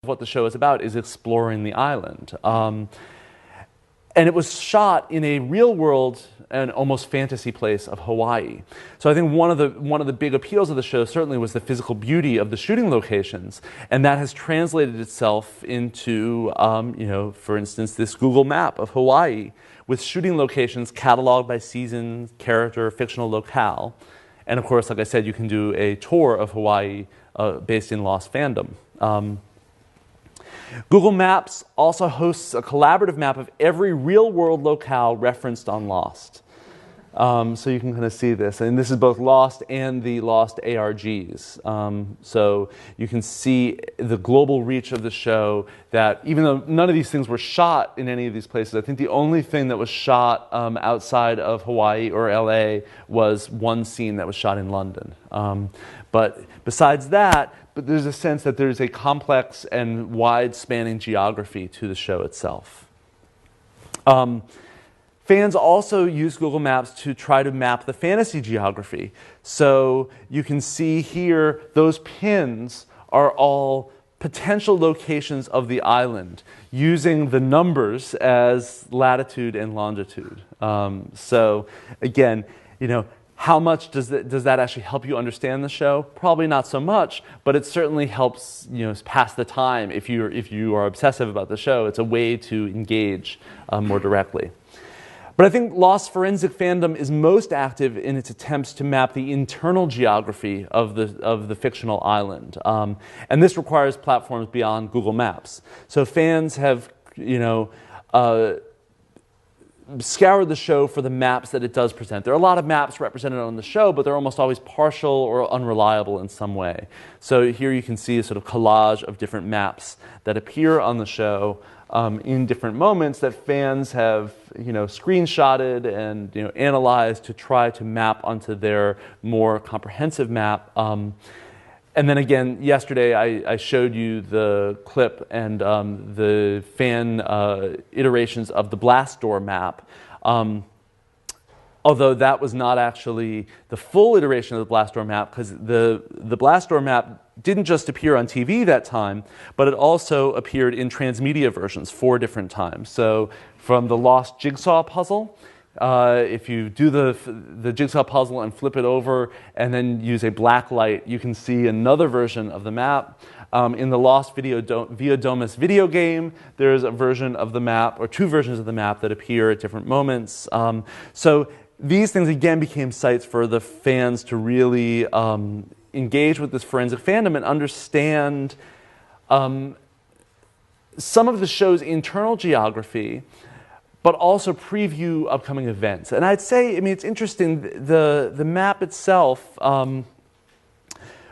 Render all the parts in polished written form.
what the show is about is exploring the island. And it was shot in a real world and almost fantasy place of Hawaii. So I think one of the big appeals of the show certainly was the physical beauty of the shooting locations, and that has translated itself into, for instance, this Google map of Hawaii with shooting locations cataloged by season, character, fictional locale. And of course, like I said, you can do a tour of Hawaii based in Lost Fandom. Google Maps also hosts a collaborative map of every real-world locale referenced on Lost. So you can kind of see this. And this is both Lost and the Lost ARGs. So you can see the global reach of the show, that even though none of these things were shot in any of these places, I think the only thing that was shot outside of Hawaii or LA was one scene that was shot in London. But besides that, there's a sense that there's a complex and wide-spanning geography to the show itself. Fans also use Google Maps to try to map the fantasy geography. So you can see here, those pins are all potential locations of the island, using the numbers as latitude and longitude. So again, how much does that actually help you understand the show? Probably not so much, but it certainly helps pass the time. If you are obsessive about the show, it's a way to engage more directly. But I think Lost Forensic Fandom is most active in its attempts to map the internal geography of the fictional island, and this requires platforms beyond Google Maps. So fans have scoured the show for the maps that it does present. There are a lot of maps represented on the show, but they're almost always partial or unreliable in some way. So here you can see a sort of collage of different maps that appear on the show in different moments that fans have screenshotted and analyzed to try to map onto their more comprehensive map. And then again, yesterday I showed you the clip and the fan iterations of the blast door map. Although that was not actually the full iteration of the blast door map, because the blast door map didn't just appear on TV that time, but it also appeared in transmedia versions 4 different times. So from the Lost jigsaw puzzle, if you do the jigsaw puzzle and flip it over and then use a black light, you can see another version of the map. In the Lost Via Domus video game, there's a version of the map, or 2 versions of the map that appear at different moments. So these things again became sites for the fans to really engage with this forensic fandom and understand some of the show's internal geography, but also preview upcoming events. And I'd say, it's interesting, the map itself,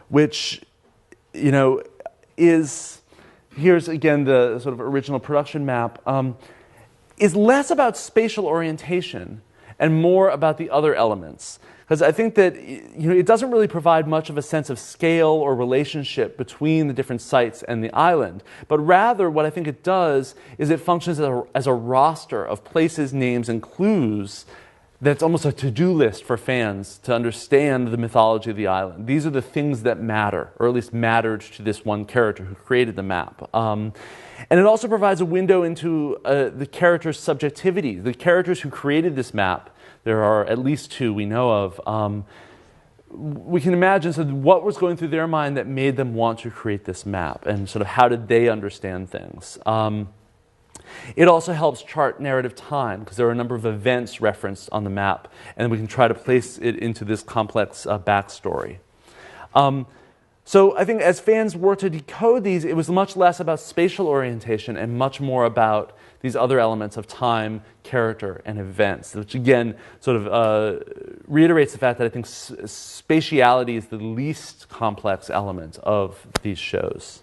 which, is, here's again the sort of original production map, is less about spatial orientation and more about the other elements. Because I think that it doesn't really provide much of a sense of scale or relationship between the different sites and the island. But rather, what I think it does is it functions as a roster of places, names, and clues that's almost a to-do list for fans to understand the mythology of the island. These are the things that matter, or at least mattered to this one character who created the map. And it also provides a window into the character's subjectivity. The characters who created this map, there are at least 2 we know of. We can imagine sort of what was going through their mind that made them want to create this map, and sort of how did they understand things. It also helps chart narrative time, because there are a number of events referenced on the map, and we can try to place it into this complex backstory. So I think as fans worked to decode these, it was much less about spatial orientation and much more about these other elements of time, character, and events, which again sort of reiterates the fact that I think spatiality is the least complex element of these shows.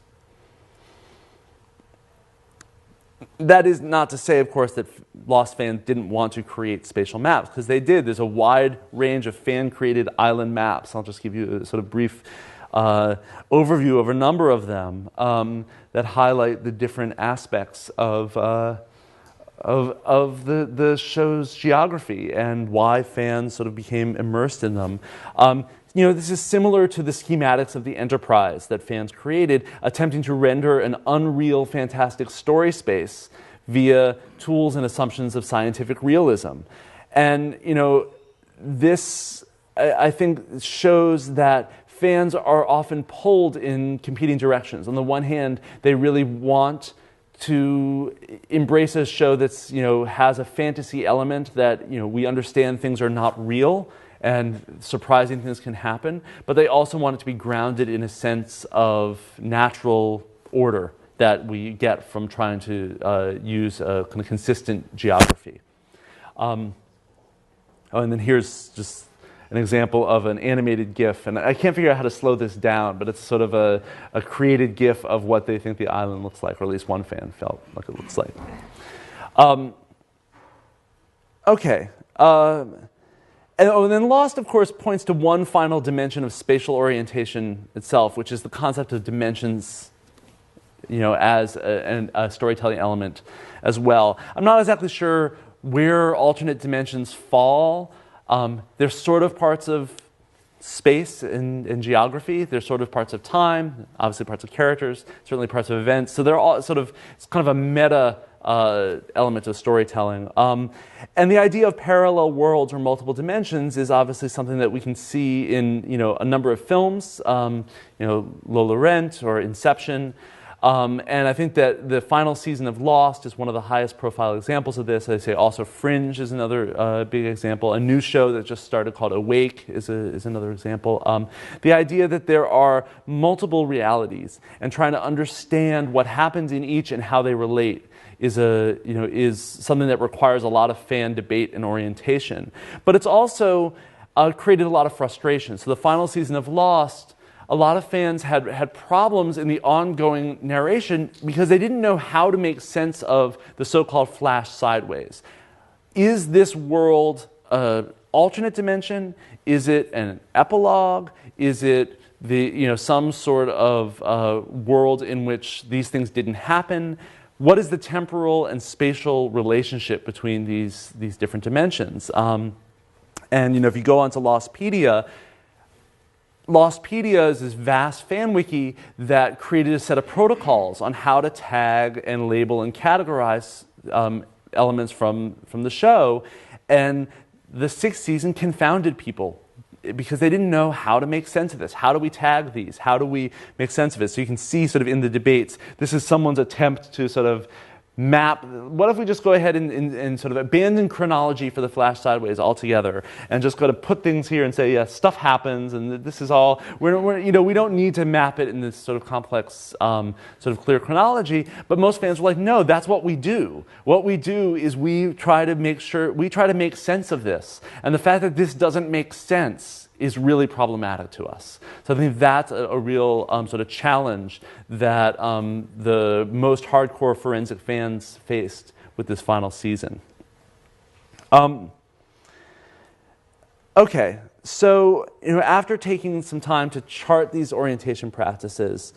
That is not to say, of course, that Lost fans didn't want to create spatial maps, because they did. There's a wide range of fan-created island maps. I'll just give you a sort of brief overview of a number of them that highlight the different aspects of the show's geography and why fans sort of became immersed in them. this is similar to the schematics of the Enterprise that fans created, attempting to render an unreal, fantastic story space via tools and assumptions of scientific realism. And, this, I think, shows that fans are often pulled in competing directions. On the one hand, they really want to embrace a show that's, has a fantasy element that, we understand things are not real and surprising things can happen, but they also want it to be grounded in a sense of natural order that we get from trying to use a kind of consistent geography. And then here's just an example of an animated GIF, and I can't figure out how to slow this down, but it's sort of a created GIF of what they think the island looks like, or at least one fan felt like it looks like. Okay. And then Lost, of course, points to one final dimension of spatial orientation itself, which is the concept of dimensions, as a storytelling element as well. I'm not exactly sure where alternate dimensions fall. They're sort of parts of space and geography. They're sort of parts of time, obviously parts of characters, certainly parts of events. So they're all sort of, it's kind of a meta element of storytelling. And the idea of parallel worlds or multiple dimensions is obviously something that we can see in a number of films, Lola Rent or Inception. And I think that the final season of Lost is one of the highest profile examples of this. I'd say also Fringe is another big example. A new show that just started called Awake is another example. The idea that there are multiple realities and trying to understand what happens in each and how they relate is something that requires a lot of fan debate and orientation. But it's also created a lot of frustration. So the final season of Lost, a lot of fans had problems in the ongoing narration because they didn't know how to make sense of the so-called flash sideways. Is this world an alternate dimension? Is it an epilogue? Is it some sort of world in which these things didn't happen? What is the temporal and spatial relationship between these different dimensions? And if you go onto Lostpedia is this vast fan wiki that created a set of protocols on how to tag and label and categorize elements from the show. And the 6th season confounded people because they didn't know how to make sense of this. How do we tag these? How do we make sense of it? So you can see sort of in the debates, this is someone's attempt to sort of map, what if we just go ahead and sort of abandon chronology for the flash sideways altogether and just go to put things here and say, yeah, stuff happens and this is all, we don't need to map it in this sort of complex, sort of clear chronology. But most fans were like, no, that's what we do. What we do is we try to make sense of this. And the fact that this doesn't make sense is really problematic to us. So I think that's a real sort of challenge that the most hardcore forensic fans faced with this final season. Okay, so after taking some time to chart these orientation practices,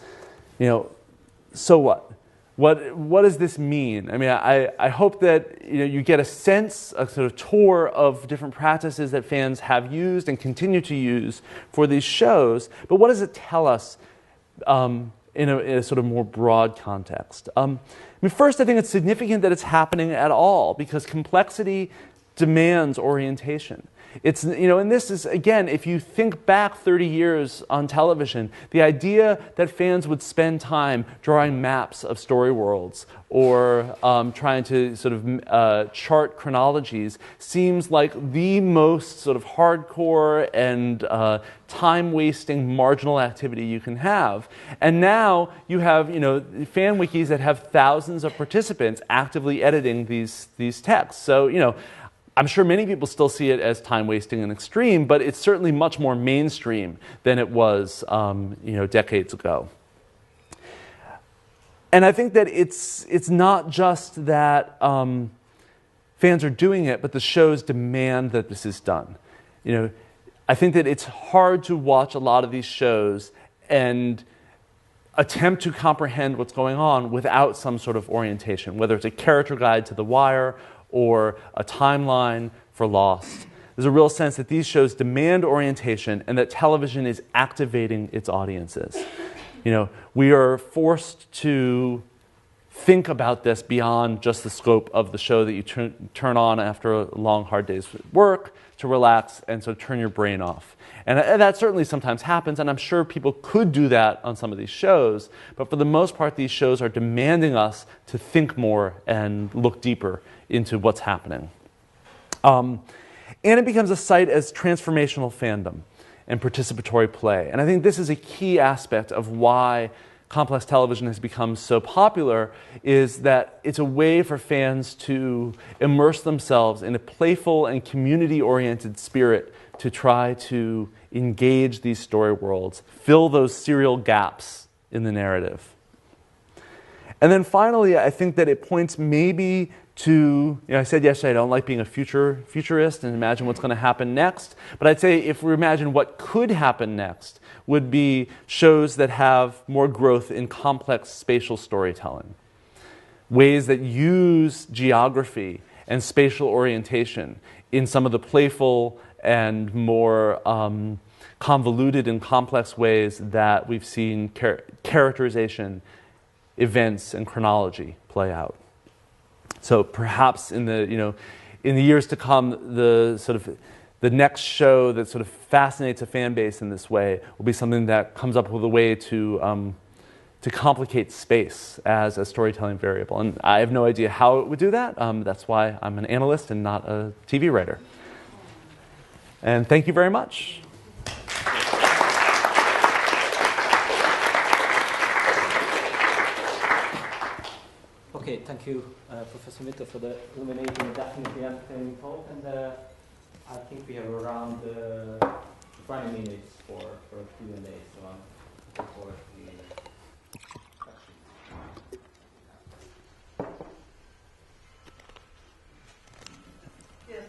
so what? What does this mean? I mean, I hope that you get a sense, a sort of tour of different practices that fans have used and continue to use for these shows. But what does it tell us in a sort of more broad context? First, I think it's significant that it's happening at all because complexity demands orientation. It's, and this is, again, if you think back 30 years on television, the idea that fans would spend time drawing maps of story worlds or trying to sort of chart chronologies seems like the most sort of hardcore and time-wasting marginal activity you can have. And now you have, fan wikis that have thousands of participants actively editing these texts. So, I'm sure many people still see it as time-wasting and extreme, but it's certainly much more mainstream than it was, decades ago. And I think that it's not just that fans are doing it, but the shows demand that this is done. I think that it's hard to watch a lot of these shows and attempt to comprehend what's going on without some sort of orientation, whether it's a character guide to The Wire or a timeline for Lost. there's a real sense that these shows demand orientation and that television is activating its audiences. You know, we are forced to think about this beyond just the scope of the show that you turn on after a long, hard day's work to relax and so turn your brain off. And that certainly sometimes happens, and I'm sure people could do that on some of these shows, but for the most part, these shows are demanding us to think more and look deeper into what's happening. And it becomes a site as transformational fandom and participatory play. And I think this is a key aspect of why complex television has become so popular, is that it's a way for fans to immerse themselves in a playful and community-oriented spirit to try to engage these story worlds, fill those serial gaps in the narrative. And then finally, I think that it points maybe to, you know, I said yesterday I don't like being a futurist and imagine what's going to happen next, but I'd say if we imagine what could happen next would be shows that have more growth in complex spatial storytelling, ways that use geography and spatial orientation in some of the playful and more convoluted and complex ways that we've seen characterization, events, and chronology play out. So perhaps in the years to come, the next show that sort of fascinates a fan base in this way will be something that comes up with a way to complicate space as a storytelling variable. And I have no idea how it would do that. That's why I'm an analyst and not a TV writer. And thank you very much. Okay, thank you, Professor Mittell, for the illuminating, definitely entertaining talk. And I think we have around 20 minutes for a Q&A, so I'm looking forward to the questions. Yes,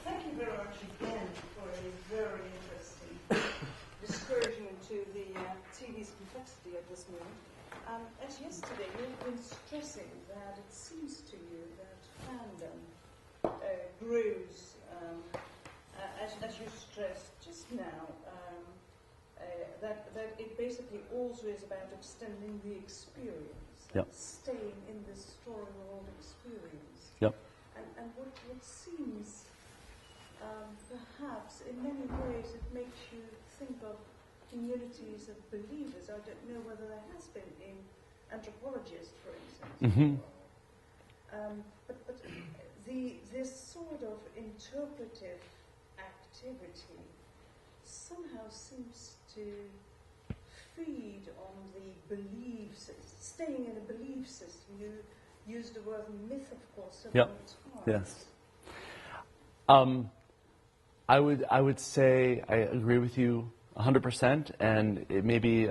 thank you very much again for a very interesting discursion into the TV's complexity at this moment. As yesterday, you've been stressing that it seems to you that fandom grows, as you stressed just now, that it basically also is about extending the experience, yep. Staying in the story world experience. Yep. And what seems, perhaps, in many ways, it makes you think of communities of believers. I don't know whether there has been in anthropologists, for instance. Mm-hmm. But this sort of interpretive activity somehow seems to feed on the beliefs, staying in a belief system. You use the word myth, of course, several times. Yes. I would say I agree with you 100%, and it maybe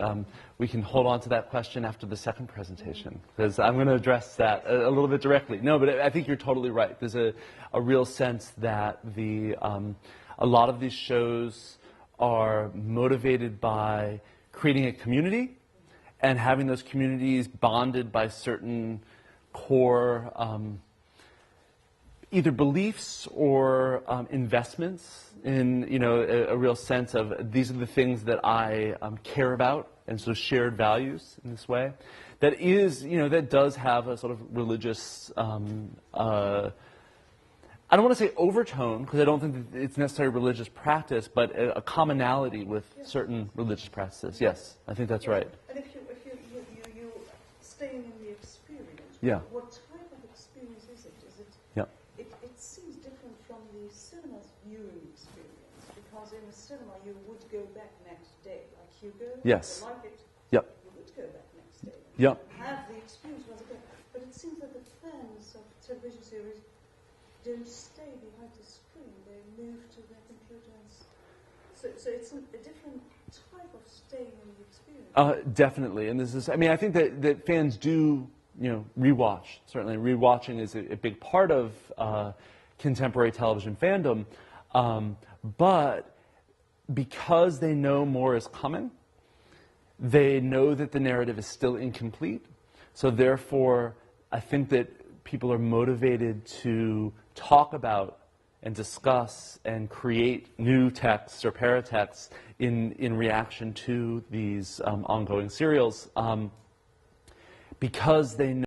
we can hold on to that question after the second presentation, because I'm going to address that a little bit directly. No, but I think you're totally right. There's a real sense that a lot of these shows are motivated by creating a community and having those communities bonded by certain core either beliefs or investments in, a real sense of these are the things that I care about, and so shared values in this way. That is, that does have a sort of religious, I don't want to say overtone, because I don't think that it's necessarily religious practice, but a commonality with certain religious practices. Yes, I think that's right. And if you're staying in the experience, yeah. What type of experience is it? Is it? Yeah. It seems different from the cinema's viewing experience, because in a cinema you would go back next day, like Hugo. Yes. You like it. Yep. You would go back next day. Yep. Have the experience once again. But it seems that the fans of television series don't stay behind the screen. They move to their computer. So it's a different type of staying in the experience. Definitely. And this is, I think that fans do, rewatch. Certainly rewatching is a big part of contemporary television fandom. But because they know more is coming, they know that the narrative is still incomplete. So therefore, I think that people are motivated to talk about and discuss and create new texts or paratexts in reaction to these ongoing serials, because they know